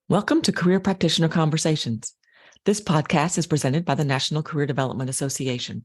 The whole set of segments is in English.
Welcome to Career Practitioner Conversations. This podcast is presented by the National Career Development Association.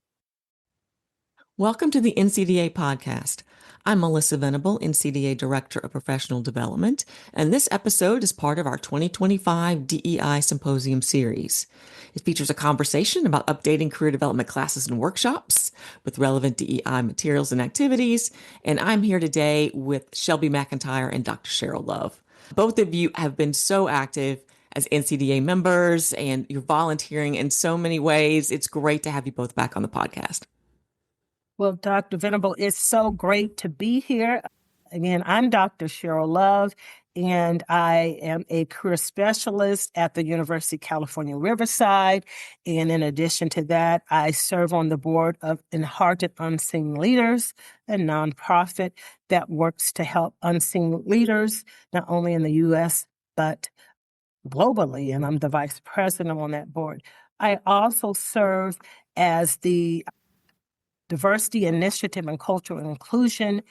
Welcome to the NCDA podcast. I'm Melissa Venable, NCDA Director of Professional Development, and this episode is part of our 2025 DEI Symposium Series. It features a conversation about updating career development classes and workshops with relevant DEI materials and activities, and I'm here today with Shelby McIntyre and Dr. Cheryl Love. Both of you have been so active as NCDA members, and you're volunteering in so many ways. It's great to have you both back on the podcast. Well, Dr. Venable, it's so great to be here. Again, I'm Dr. Cheryl Love, and I am a career specialist at the University of California, Riverside. And in addition to that, I serve on the board of Hearted Unseen Leaders, a nonprofit that works to help unseen leaders, not only in the U.S., but globally. And I'm the vice president on that board. I also serve as the Diversity Initiative and Cultural Inclusion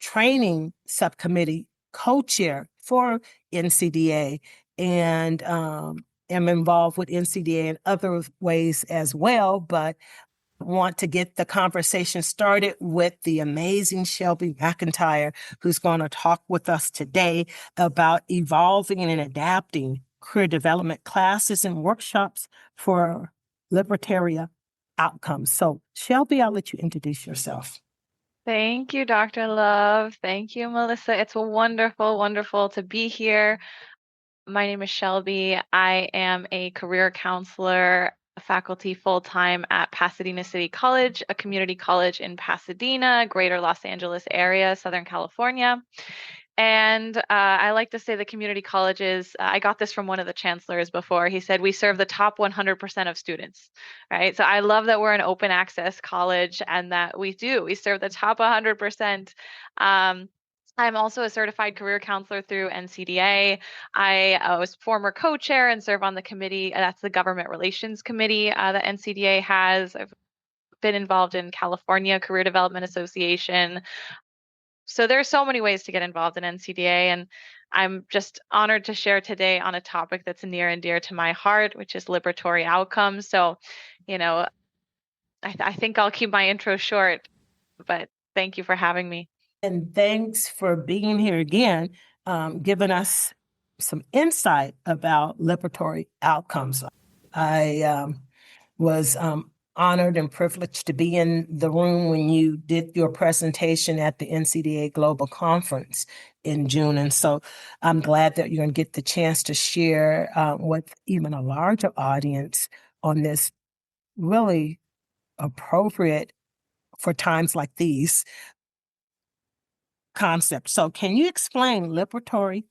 Training Subcommittee co-chair for NCDA, and am involved with NCDA in other ways as well, but want to get the conversation started with the amazing Shelby McIntyre, who's going to talk with us today about evolving and adapting career development classes and workshops for liberatory outcomes. So, Shelby, I'll let you introduce yourself. Thank you, Dr. Love. Thank you, Melissa. It's wonderful, wonderful to be here. My name is Shelby. I am a career counselor, faculty full-time at Pasadena City College, a community college in Pasadena, greater Los Angeles area, Southern California. And I like to say the community colleges, I got this from one of the chancellors before. He said, we serve the top 100% of students, right? So I love that we're an open access college and that we serve the top 100%. I'm also a certified career counselor through NCDA. I was former co-chair and serve on the committee. That's the Government Relations Committee that NCDA has. I've been involved in California Career Development Association. So there's so many ways to get involved in NCDA, and I'm just honored to share today on a topic that's near and dear to my heart, which is liberatory outcomes. So, I think I'll keep my intro short, but thank you for having me. And thanks for being here again, giving us some insight about liberatory outcomes. I was honored and privileged to be in the room when you did your presentation at the NCDA Global Conference in June. And so I'm glad that you're going to get the chance to share with even a larger audience on this really appropriate for times like these concept. So can you explain liberatory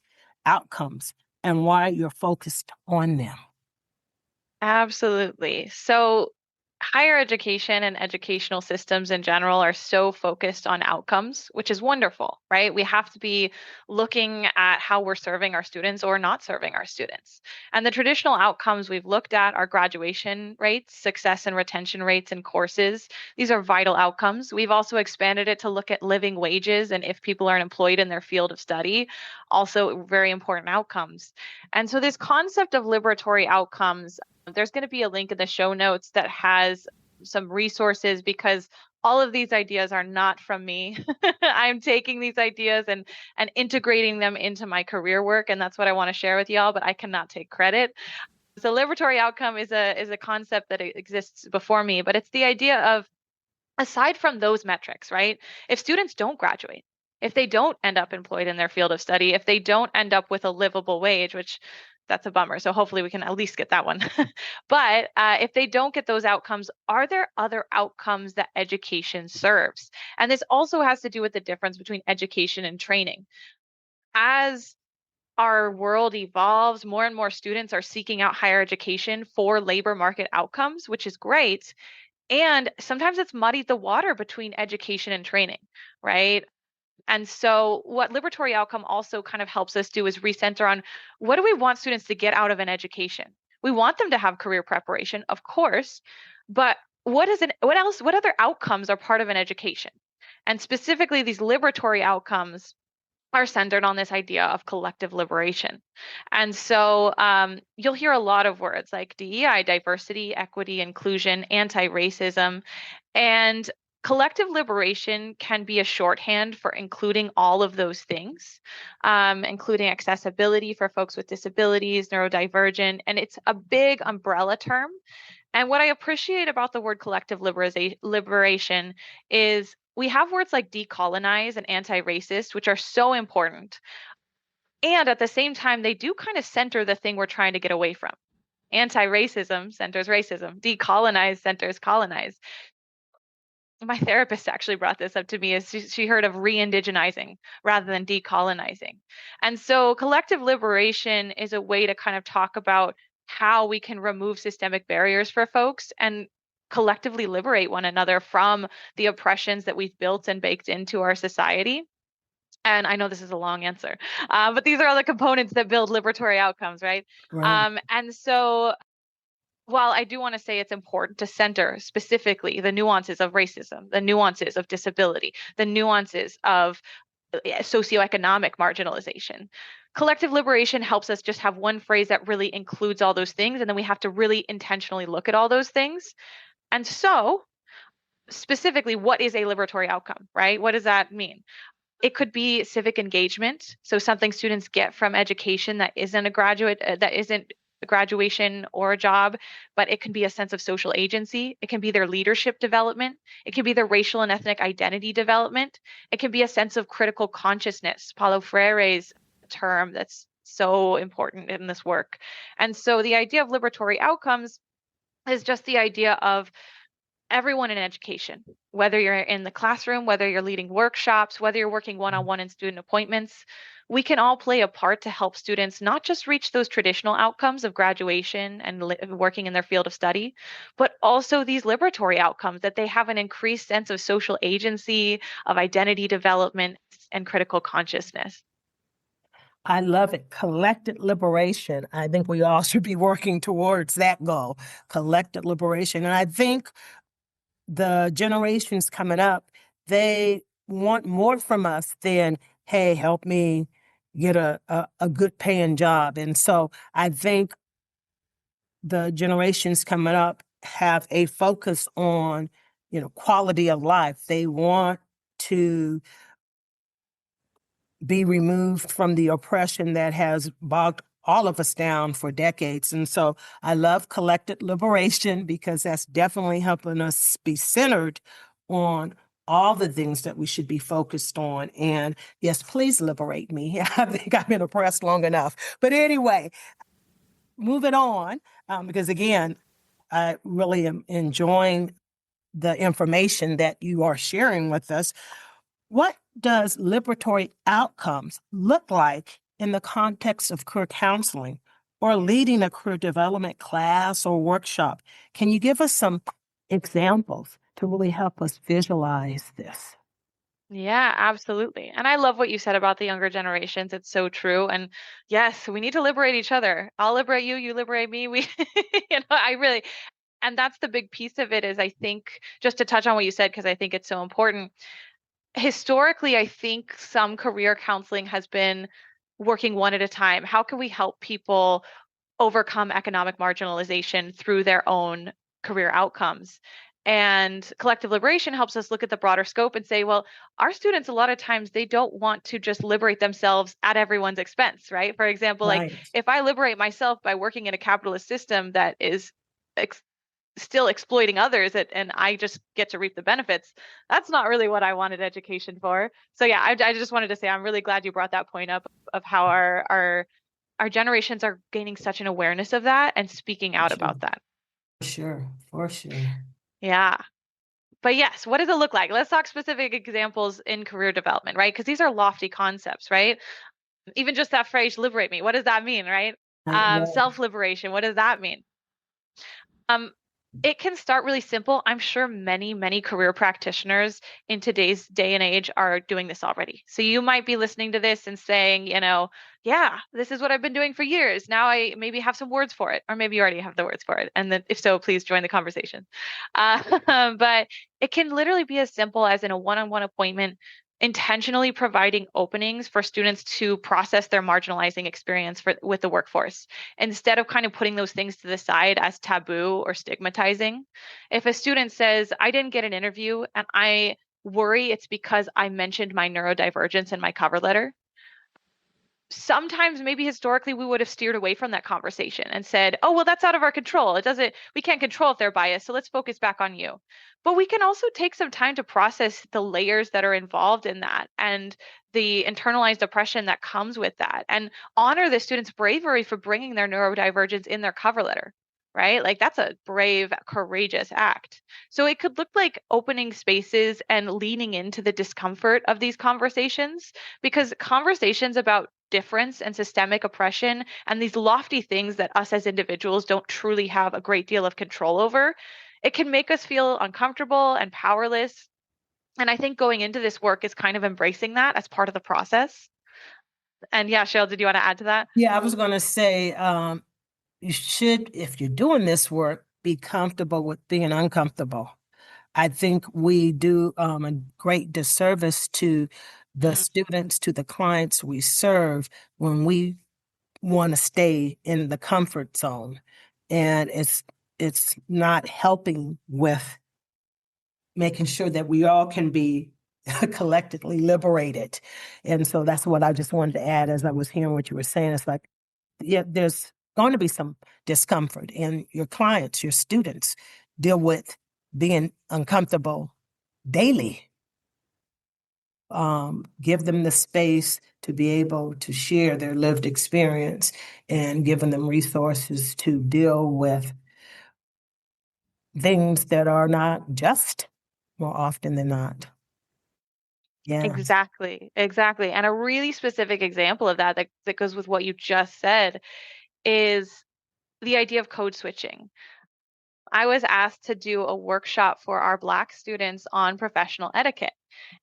outcomes and why you're focused on them? Absolutely. So higher education and educational systems in general are so focused on outcomes, which is wonderful, right? We have to be looking at how we're serving our students or not serving our students. And the traditional outcomes we've looked at are graduation rates, success and retention rates in courses. These are vital outcomes. We've also expanded it to look at living wages and if people are employed in their field of study, also very important outcomes. And so this concept of liberatory outcomes, there's going to be a link in the show notes that has some resources because all of these ideas are not from me. I'm taking these ideas and integrating them into my career work, and that's what I want to share with y'all, but I cannot take credit. So liberatory outcome is a concept that exists before me, but it's the idea of, aside from those metrics, right? If students don't graduate, if they don't end up employed in their field of study, if they don't end up with a livable wage, which that's a bummer. So hopefully we can at least get that one. But if they don't get those outcomes, are there other outcomes that education serves? And this also has to do with the difference between education and training. As our world evolves, more and more students are seeking out higher education for labor market outcomes, which is great. And sometimes it's muddied the water between education and training, right? And so what liberatory outcome also kind of helps us do is recenter on what do we want students to get out of an education? We want them to have career preparation, of course, but what other outcomes are part of an education? And specifically these liberatory outcomes are centered on this idea of collective liberation. And so you'll hear a lot of words like DEI, diversity, equity, inclusion, anti-racism, and collective liberation can be a shorthand for including all of those things, including accessibility for folks with disabilities, neurodivergent, and it's a big umbrella term. And what I appreciate about the word collective liberation is we have words like decolonize and anti-racist, which are so important. And at the same time, they do kind of center the thing we're trying to get away from. Anti-racism centers racism. Decolonize centers colonize. My therapist actually brought this up to me as she heard of re-indigenizing rather than decolonizing. And so collective liberation is a way to kind of talk about how we can remove systemic barriers for folks and collectively liberate one another from the oppressions that we've built and baked into our society. And I know this is a long answer, but these are all the components that build liberatory outcomes, right? Right. And so while I do want to say it's important to center specifically the nuances of racism, the nuances of disability, the nuances of socioeconomic marginalization, collective liberation helps us just have one phrase that really includes all those things. And then we have to really intentionally look at all those things. And so, specifically, what is a liberatory outcome, right? What does that mean? It could be civic engagement. So something students get from education that isn't a graduation or a job, but it can be a sense of social agency. It can be their leadership development. It can be their racial and ethnic identity development. It can be a sense of critical consciousness, Paulo Freire's term that's so important in this work. And so the idea of liberatory outcomes is just the idea of everyone in education, whether you're in the classroom, whether you're leading workshops, whether you're working one-on-one in student appointments, we can all play a part to help students not just reach those traditional outcomes of graduation and working in their field of study, but also these liberatory outcomes that they have an increased sense of social agency, of identity development, and critical consciousness. I love it. Collected liberation. I think we all should be working towards that goal, collected liberation. And I think the generations coming up, they want more from us than, hey, help me get a good paying job. And so I think the generations coming up have a focus on, quality of life. They want to be removed from the oppression that has bogged all of us down for decades. And so I love collected liberation because that's definitely helping us be centered on all the things that we should be focused on. And yes, please liberate me. I think I've been oppressed long enough. But anyway, moving on, because again, I really am enjoying the information that you are sharing with us. What does liberatory outcomes look like in the context of career counseling or leading a career development class or workshop? Can you give us some examples to really help us visualize this? Yeah, absolutely. And I love what you said about the younger generations. It's so true. And yes, we need to liberate each other. I'll liberate you, you liberate me. And that's the big piece of it is I think, just to touch on what you said, because I think it's so important. Historically, I think some career counseling has been working one at a time. How can we help people overcome economic marginalization through their own career outcomes? And collective liberation helps us look at the broader scope and say, well, our students, a lot of times, they don't want to just liberate themselves at everyone's expense, right? For example, like if I liberate myself by working in a capitalist system that is still exploiting others and I just get to reap the benefits, that's not really what I wanted education for. So yeah, I just wanted to say I'm really glad you brought that point up of how our generations are gaining such an awareness of that and speaking out about that. For sure. Yeah. But yes, what does it look like? Let's talk specific examples in career development, right? Because these are lofty concepts, right? Even just that phrase, liberate me, what does that mean, right? Self-liberation, what does that mean? It can start really simple. I'm sure many, many career practitioners in today's day and age are doing this already. So you might be listening to this and saying, yeah, this is what I've been doing for years. Now I maybe have some words for it, or maybe you already have the words for it. And then if so, please join the conversation. But it can literally be as simple as in a one-on-one appointment, intentionally providing openings for students to process their marginalizing experience with the workforce instead of kind of putting those things to the side as taboo or stigmatizing. If a student says, I didn't get an interview and I worry it's because I mentioned my neurodivergence in my cover letter, sometimes maybe historically we would have steered away from that conversation and said, oh, well, that's out of our control. We can't control if they're biased. So let's focus back on you. But we can also take some time to process the layers that are involved in that and the internalized oppression that comes with that, and honor the student's bravery for bringing their neurodivergence in their cover letter, right? Like that's a brave, courageous act. So it could look like opening spaces and leaning into the discomfort of these conversations, because conversations about difference and systemic oppression and these lofty things that us as individuals don't truly have a great deal of control over, it can make us feel uncomfortable and powerless. And I think going into this work is kind of embracing that as part of the process. And yeah, Cheryl, did you want to add to that? Yeah, I was going to say, you should, if you're doing this work, be comfortable with being uncomfortable. I think we do a great disservice to the students, to the clients we serve when we want to stay in the comfort zone. And it's not helping with making sure that we all can be collectively liberated. And so that's what I just wanted to add as I was hearing what you were saying. It's like, yeah, there's going to be some discomfort, and your clients, your students deal with being uncomfortable daily. Give them the space to be able to share their lived experience and giving them resources to deal with things that are not just more often than not. Yeah. Exactly. And a really specific example of that goes with what you just said is the idea of code switching. I was asked to do a workshop for our Black students on professional etiquette.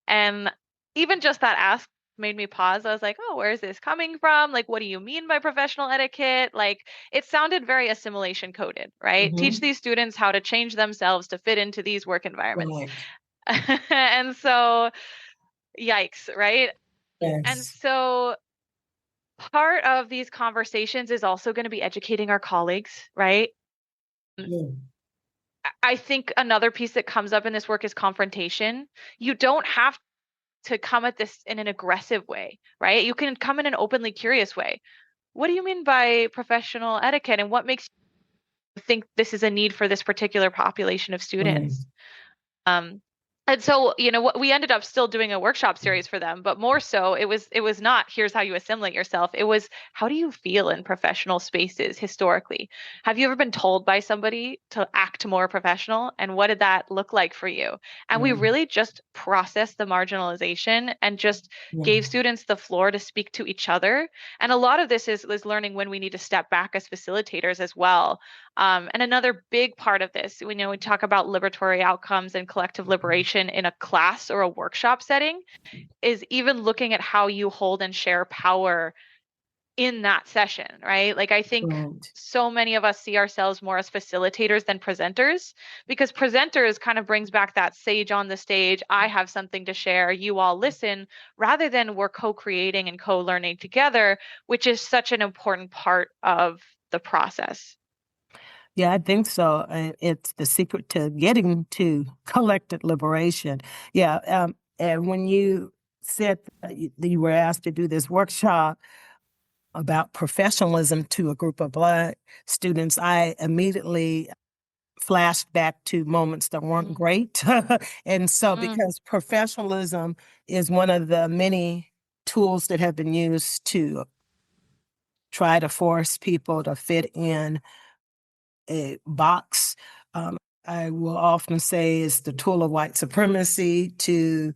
And even just that ask made me pause. I was like, oh, where is this coming from? Like, what do you mean by professional etiquette? Like, it sounded very assimilation coded, right? Teach these students how to change themselves to fit into these work environments. Right. And so, yikes, right? Yes. And so part of these conversations is also going to be educating our colleagues, right? I think another piece that comes up in this work is confrontation. You don't have to come at this in an aggressive way, right? You can come in an openly curious way. What do you mean by professional etiquette, and what makes you think this is a need for this particular population of students? And so, what we ended up still doing a workshop series for them, but more so it was not here's how you assimilate yourself. It was, how do you feel in professional spaces historically? Have you ever been told by somebody to act more professional? And what did that look like for you? And we really just processed the marginalization and just gave students the floor to speak to each other. And a lot of this is learning when we need to step back as facilitators as well. And another big part of this, we talk about liberatory outcomes and collective liberation in a class or a workshop setting, is even looking at how you hold and share power in that session, right? Like I think so many of us see ourselves more as facilitators than presenters, because presenters kind of brings back that sage on the stage, I have something to share, you all listen, rather than we're co-creating and co-learning together, which is such an important part of the process. Yeah, I think so. And it's the secret to getting to collective liberation. Yeah. And when you said that you were asked to do this workshop about professionalism to a group of Black students, I immediately flashed back to moments that weren't great. And so because professionalism is one of the many tools that have been used to try to force people to fit in a box. I will often say it's the tool of white supremacy to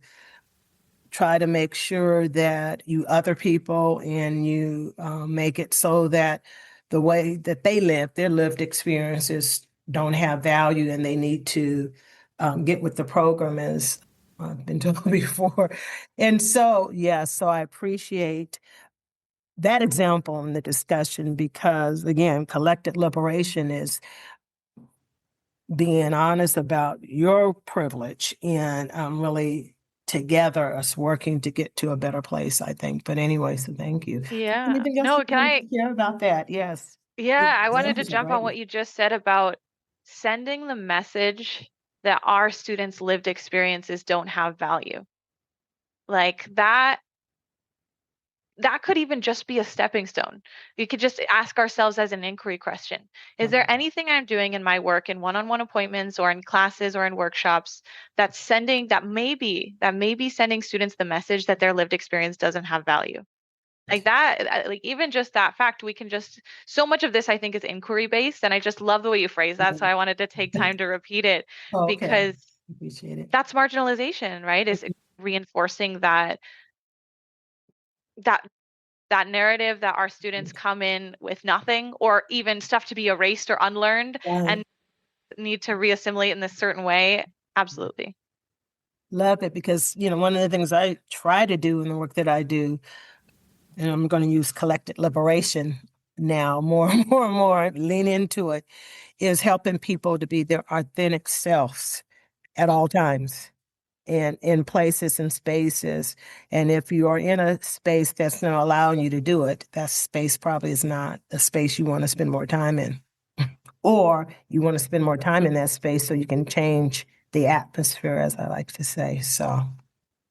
try to make sure that you other people and you make it so that the way that they live, their lived experiences don't have value, and they need to get with the program, as I've been told before. And so, yeah, so I appreciate that example in the discussion because, again, collective liberation is being honest about your privilege and really together, us working to get to a better place, I think. But anyway, so thank you. Yeah. Anything else No, you can want I? to share about that? Yes. The Yeah, I wanted to examples are jump on what great. you just said about sending the message that our students' lived experiences don't have value. Like that could even just be a stepping stone. We could just ask ourselves as an inquiry question. Is there anything I'm doing in my work in one-on-one appointments or in classes or in workshops that may be sending students the message that their lived experience doesn't have value? Like that, like even just that fact, we can just so much of this I think is inquiry based, and I just love the way you phrase that. So I wanted to take time to repeat it Okay. because Appreciate it. that's marginalization, right? Is reinforcing that that narrative that our students come in with nothing or even stuff to be erased or unlearned Right. and need to reassimilate in this certain way. Absolutely. Love it because, one of the things I try to do in the work that I do, and I'm going to use collective liberation now more and more and more, lean into it, is helping people to be their authentic selves at all times and in places and spaces. And if you are in a space that's not allowing you to do it, that space probably is not a space you want to spend more time in. Or you want to spend more time in that space so you can change the atmosphere, as I like to say. So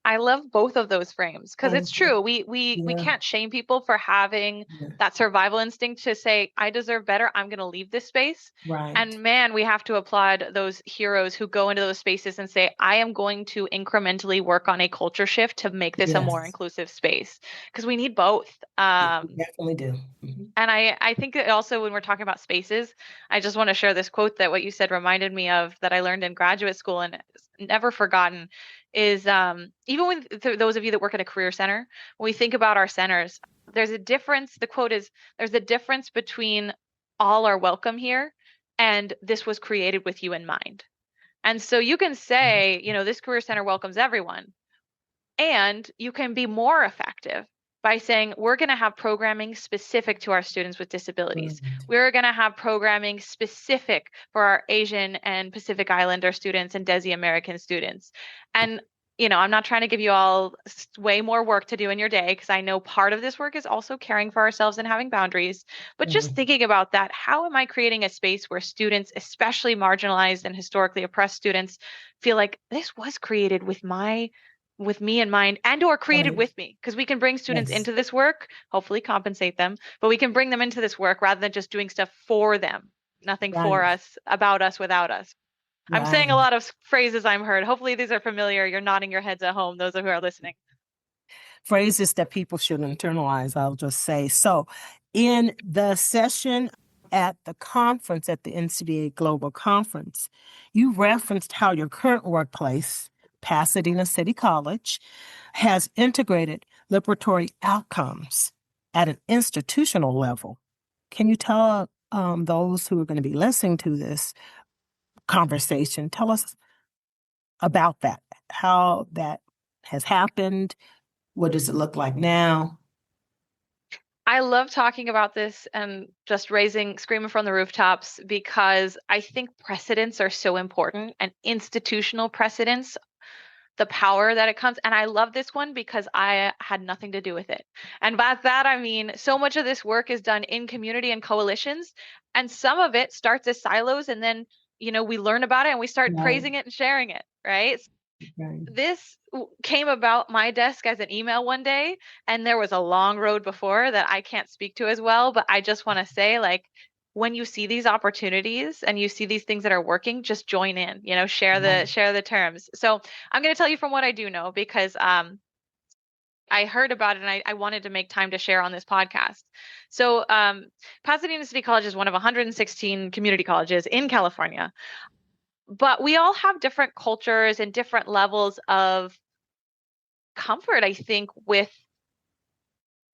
I love both of those frames because thank it's you. true. We Yeah, can't shame people for having yeah. that survival instinct to say, I deserve better. I'm going to leave this space. Right. And man, we have to applaud those heroes who go into those spaces and say, I am going to incrementally work on a culture shift to make this a more Yes, inclusive space because we need both. we definitely do. Mhm. And I think that also when we're talking about spaces, I just want to share this quote that what you said reminded me of that I learned in graduate school and it's never forgotten is even with those of you that work at a career center, when we think about our centers, there's a difference. The quote is, there's a difference between all are welcome here and this was created with you in mind. And so you can say, this career center welcomes everyone, and you can be more effective by saying, we're going to have programming specific to our students with disabilities. Right. We're going to have programming specific for our Asian and Pacific Islander students and Desi American students. And, I'm not trying to give you all way more work to do in your day because I know part of this work is also caring for ourselves and having boundaries. But just Right. thinking about that, how am I creating a space where students, especially marginalized and historically oppressed students, feel like this was created with me in mind and or created Right. with me because we can bring students Yes. into this work, hopefully compensate them, but we can bring them into this work rather than just doing stuff for them, nothing for Right. us, about us, without us. I'm saying a Right. lot of phrases I'm heard. Hopefully these are familiar. You're nodding your heads at home, those who are listening. Phrases that people should internalize, I'll just say. So, in the session at the conference, at the NCDA Global Conference, you referenced how your current workplace, Pasadena City College, has integrated liberatory outcomes at an institutional level. Can you tell those who are going to be listening to this conversation, tell us about that, how that has happened? What does it look like now? I love talking about this and just screaming from the rooftops because I think precedents are so important and institutional precedents, the power that it comes. And I love this one because I had nothing to do with it. And by that, I mean, so much of this work is done in community and coalitions. And some of it starts as silos. And then, we learn about it and we start Right, praising it and sharing it, right? right, This came about my desk as an email one day, and there was a long road before that I can't speak to as well. But I just want to say, like, when you see these opportunities and you see these things that are working, just join in, right. share the terms. So I'm going to tell you from what I do know because I heard about it and I wanted to make time to share on this podcast. So Pasadena City College is one of 116 community colleges in California, but we all have different cultures and different levels of comfort, I think, with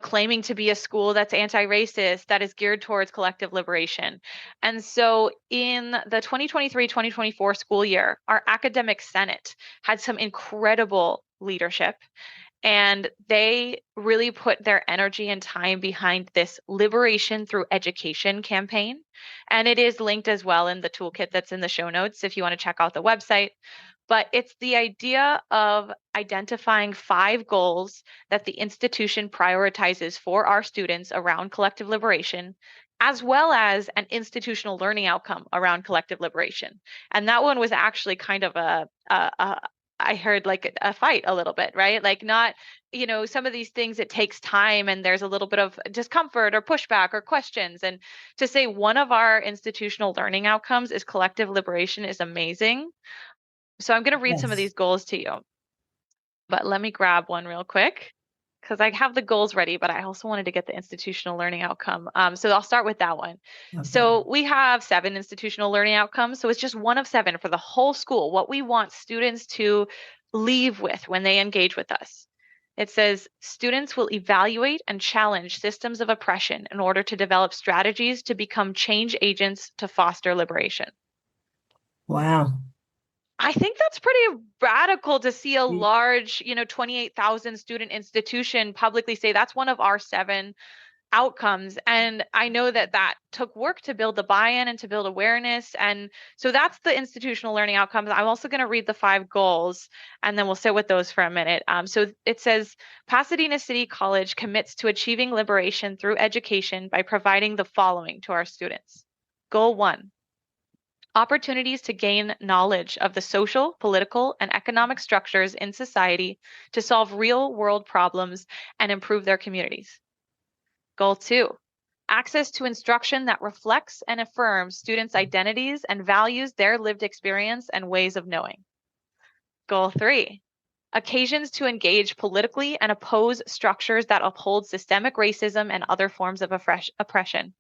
claiming to be a school that's anti-racist, that is geared towards collective liberation. And so in the 2023-2024 school year, our academic senate had some incredible leadership, and they really put their energy and time behind this liberation through education campaign. And it is linked as well in the toolkit that's in the show notes if you want to check out the website. but it's the idea of identifying 5 goals that the institution prioritizes for our students around collective liberation, as well as an institutional learning outcome around collective liberation. And that one was actually kind of I heard like a fight a little bit, right? Like not, some of these things, it takes time and there's a little bit of discomfort or pushback or questions. And to say one of our institutional learning outcomes is collective liberation is amazing. So I'm going to read some of Yes. these goals to you, but let me grab one real quick because I have the goals ready, but I also wanted to get the institutional learning outcome. So I'll start with that one. Okay. So we have 7 institutional learning outcomes. So it's just one of 7 for the whole school, what we want students to leave with when they engage with us. It says students will evaluate and challenge systems of oppression in order to develop strategies to become change agents to foster liberation. Wow. I think that's pretty radical to see a large, 28,000 student institution publicly say that's one of our 7 outcomes. And I know that that took work to build the buy-in and to build awareness. And so that's the institutional learning outcomes. I'm also going to read the 5 goals and then we'll sit with those for a minute. So it says Pasadena City College commits to achieving liberation through education by providing the following to our students. Goal 1. Opportunities to gain knowledge of the social, political, and economic structures in society to solve real-world problems and improve their communities. Goal 2, access to instruction that reflects and affirms students' identities and values their lived experience and ways of knowing. Goal 3, occasions to engage politically and oppose structures that uphold systemic racism and other forms of oppression.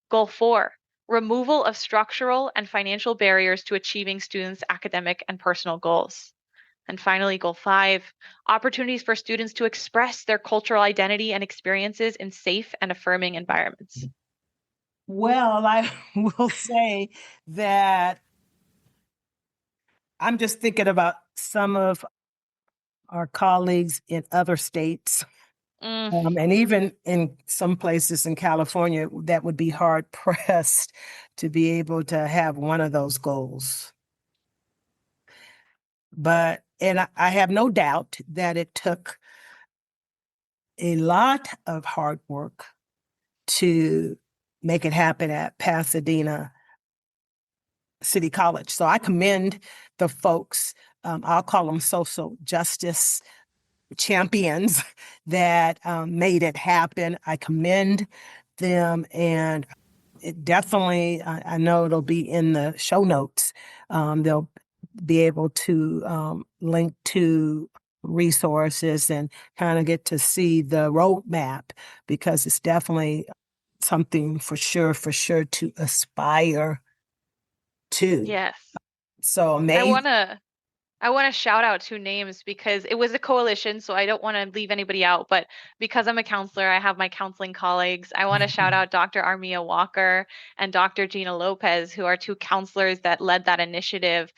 Goal 4, removal of structural and financial barriers to achieving students' academic and personal goals. And finally, goal 5, opportunities for students to express their cultural identity and experiences in safe and affirming environments. Well, I will say that I'm just thinking about some of our colleagues in other states. And even in some places in California, that would be hard pressed to be able to have one of those goals. And I have no doubt that it took a lot of hard work to make it happen at Pasadena City College. So I commend the folks, I'll call them social justice champions that made it happen. I commend them, and it definitely, I know it'll be in the show notes. They'll be able to link to resources and kind of get to see the roadmap, because it's definitely something for sure to aspire to. Yes. So I amazing. want to shout out 2 names because it was a coalition, so I don't want to leave anybody out. But because I'm a counselor, I have my counseling colleagues. I want to shout out Dr. Armia Walker and Dr. Gina Lopez, who are 2 counselors that led that initiative.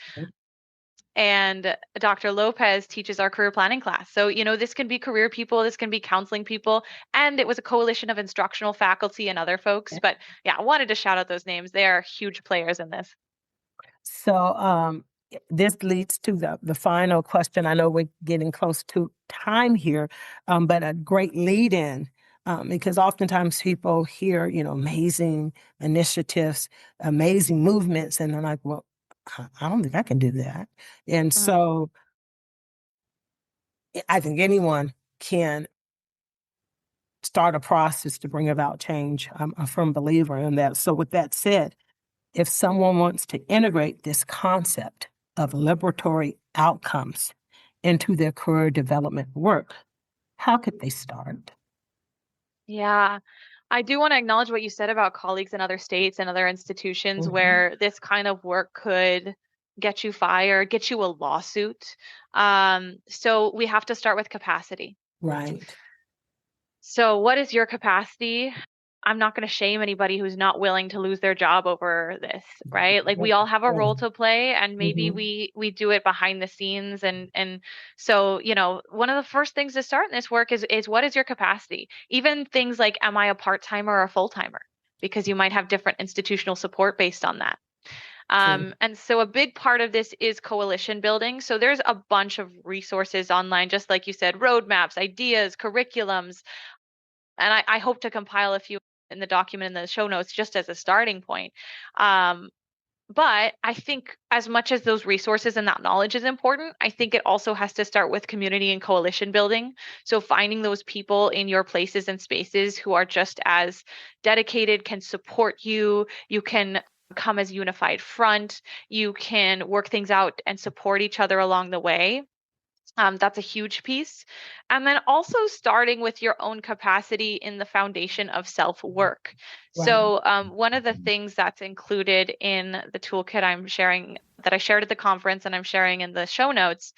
And Dr. Lopez teaches our career planning class. So, this can be career people, this can be counseling people, and it was a coalition of instructional faculty and other folks. But yeah, I wanted to shout out those names. They are huge players in this. So this leads to the final question. I know we're getting close to time here, but a great lead in, because oftentimes people hear, amazing initiatives, amazing movements, and they're like, well, I don't think I can do that. And so I think anyone can start a process to bring about change. I'm a firm believer in that. So with that said, if someone wants to integrate this concept of liberatory outcomes into their career development work, how could they start? Yeah, I do want to acknowledge what you said about colleagues in other states and other institutions where this kind of work could get you fired, get you a lawsuit. So we have to start with capacity. Right. So what is your capacity? I'm not going to shame anybody who's not willing to lose their job over this, right? Like we all have a role to play, and maybe we do it behind the scenes. And so, one of the first things to start in this work is what is your capacity? Even things like, am I a part-timer or a full-timer? Because you might have different institutional support based on that. And so a big part of this is coalition building. So there's a bunch of resources online, just like you said, roadmaps, ideas, curriculums. And I hope to compile a few in the document in the show notes just as a starting point. But I think as much as those resources and that knowledge is important, I think it also has to start with community and coalition building. So finding those people in your places and spaces who are just as dedicated, can support you. You can come as unified front. You can work things out and support each other along the way. That's a huge piece. And then also starting with your own capacity in the foundation of self-work. Right. So one of the things that's included in the toolkit I'm sharing, that I shared at the conference and I'm sharing in the show notes,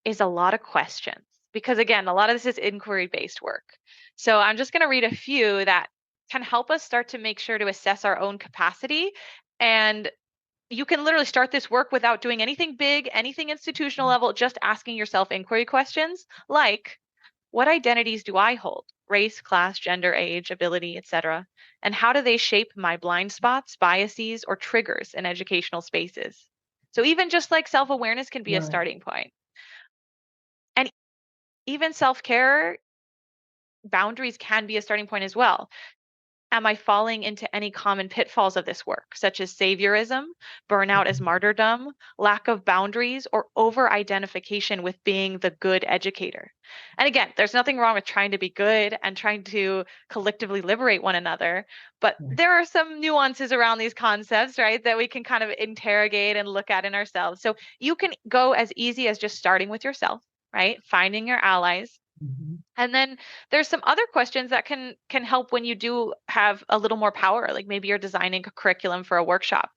is a lot of questions. Because again, a lot of this is inquiry-based work. So I'm just going to read a few that can help us start to make sure to assess our own capacity. And you can literally start this work without doing anything big, anything institutional level, just asking yourself inquiry questions like, what identities do I hold? Race, class, gender, age, ability, etc. And how do they shape my blind spots, biases, or triggers in educational spaces? So even just like self-awareness can be a starting point. And even self-care boundaries can be a starting point as well. Am I falling into any common pitfalls of this work, such as saviorism, burnout as martyrdom, lack of boundaries, or over-identification with being the good educator? And again, there's nothing wrong with trying to be good and trying to collectively liberate one another, but there are some nuances around these concepts, right, that we can kind of interrogate and look at in ourselves. So you can go as easy as just starting with yourself, right? Finding your allies. And then there's some other questions that can help when you do have a little more power, like maybe you're designing a curriculum for a workshop.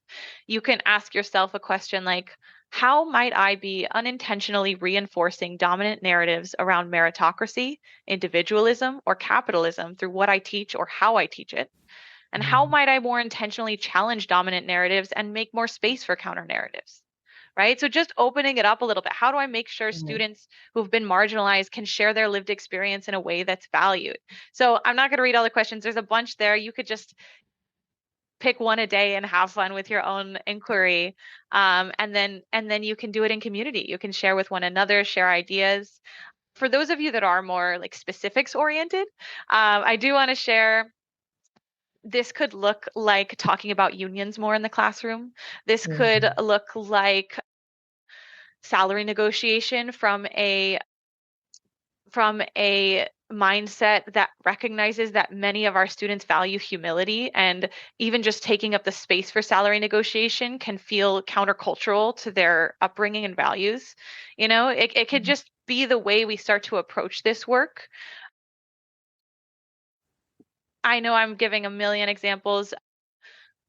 You can ask yourself a question like, how might I be unintentionally reinforcing dominant narratives around meritocracy, individualism, or capitalism through what I teach or how I teach it? And how might I more intentionally challenge dominant narratives and make more space for counter narratives? Right? So just opening it up a little bit. How do I make sure students who've been marginalized can share their lived experience in a way that's valued? So I'm not going to read all the questions. There's a bunch there. You could just pick one a day and have fun with your own inquiry. And then you can do it in community. You can share with one another, share ideas. For those of you that are more like specifics oriented, I do want to share, this could look like talking about unions more in the classroom. This could look like salary negotiation from a mindset that recognizes that many of our students value humility, and even just taking up the space for salary negotiation can feel countercultural to their upbringing and values. You know, it could just be the way we start to approach this work. I know I'm giving a million examples,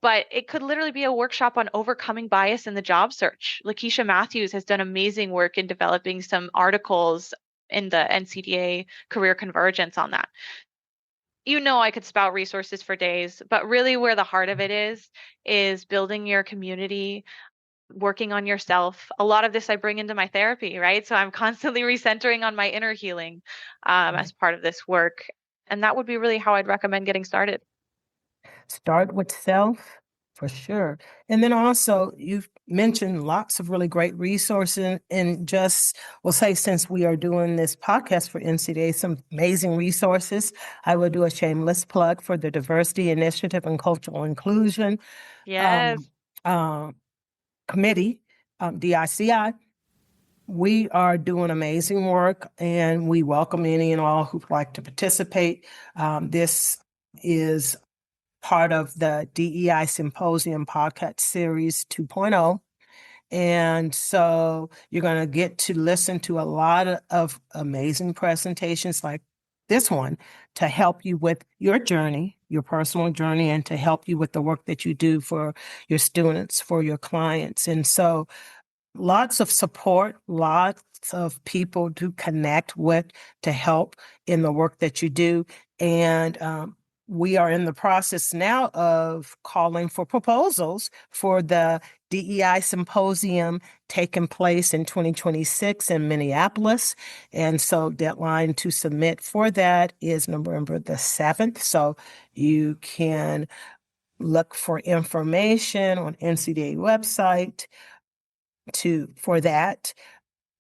but it could literally be a workshop on overcoming bias in the job search. Lakeisha Matthews has done amazing work in developing some articles in the NCDA Career Convergence on that. You know, I could spout resources for days, but really where the heart of it is building your community, working on yourself. A lot of this I bring into my therapy, right? So I'm constantly recentering on my inner healing as part of this work. And that would be really how I'd recommend getting started. Start with self, for sure. And then also, you've mentioned lots of really great resources. And just, we'll say, since we are doing this podcast for NCDA, some amazing resources. I will do a shameless plug for the Diversity Initiative and Cultural Inclusion Committee, DICI. We are doing amazing work, and we welcome any and all who'd like to participate. This is part of the DEI Symposium Podcast Series 2.0. And so you're going to get to listen to a lot of amazing presentations like this one to help you with your journey, your personal journey, and to help you with the work that you do for your students, for your clients. And so lots of support, lots of people to connect with to help in the work that you do. And we are in the process now of calling for proposals for the DEI Symposium taking place in 2026 in Minneapolis. And so deadline to submit for that is November the 7th. So you can look for information on NCDA website for that.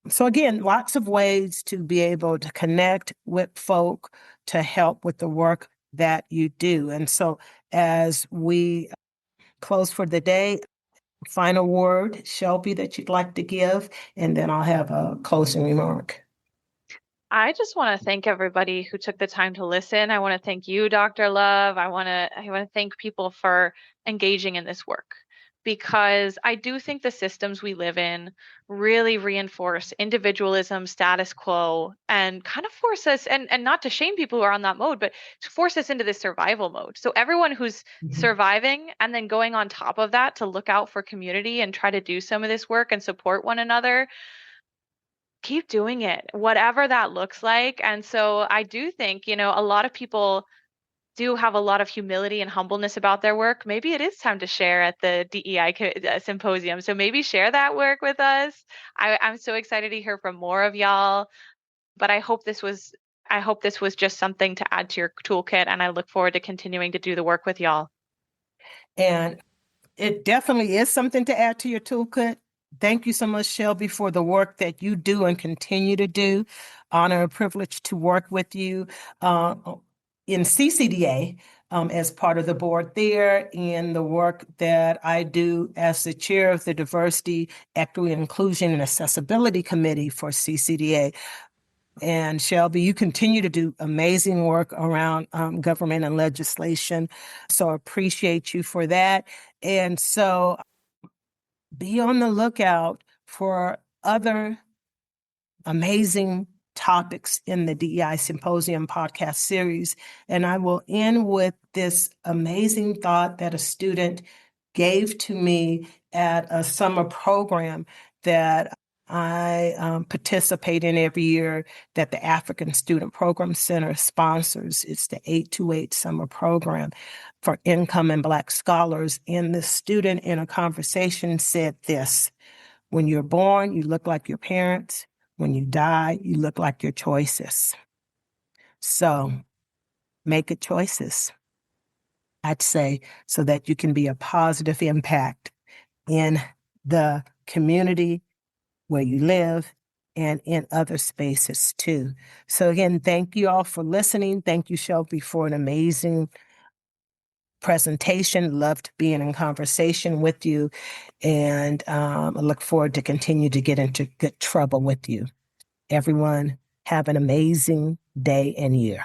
So again, lots of ways to be able to connect with folk to help with the work that you do. And so as we close for the day, final word, Shelby, that you'd like to give, and then I'll have a closing remark. I just want to thank everybody who took the time to listen. I want to thank you, Dr. Love. I want to thank people for engaging in this work, because I do think the systems we live in really reinforce individualism, status quo, and kind of force us, and not to shame people who are on that mode, but to force us into this survival mode. So everyone who's surviving and then going on top of that to look out for community and try to do some of this work and support one another, keep doing it, whatever that looks like. And so I do think, a lot of people do have a lot of humility and humbleness about their work. Maybe it is time to share at the DEI Symposium. So maybe share that work with us. I'm so excited to hear from more of y'all. But I hope this was just something to add to your toolkit, and I look forward to continuing to do the work with y'all. And it definitely is something to add to your toolkit. Thank you so much, Shelby, for the work that you do and continue to do. Honor and privilege to work with you in CCDA as part of the board there, and the work that I do as the chair of the Diversity, Equity, Inclusion, and Accessibility Committee for CCDA. And Shelby, you continue to do amazing work around government and legislation. So appreciate you for that. And so be on the lookout for other amazing topics in the DEI Symposium podcast series. And I will end with this amazing thought that a student gave to me at a summer program that I participate in every year that the African Student Program Center sponsors. It's the 828 summer program for income and Black scholars. And the student in a conversation said this: when you're born, you look like your parents. When you die, you look like your choices. So make good choices, I'd say, so that you can be a positive impact in the community where you live and in other spaces too. So again, thank you all for listening. Thank you, Shelby, for an amazing presentation. Loved being in conversation with you. And I look forward to continue to get into good trouble with you. Everyone, have an amazing day and year.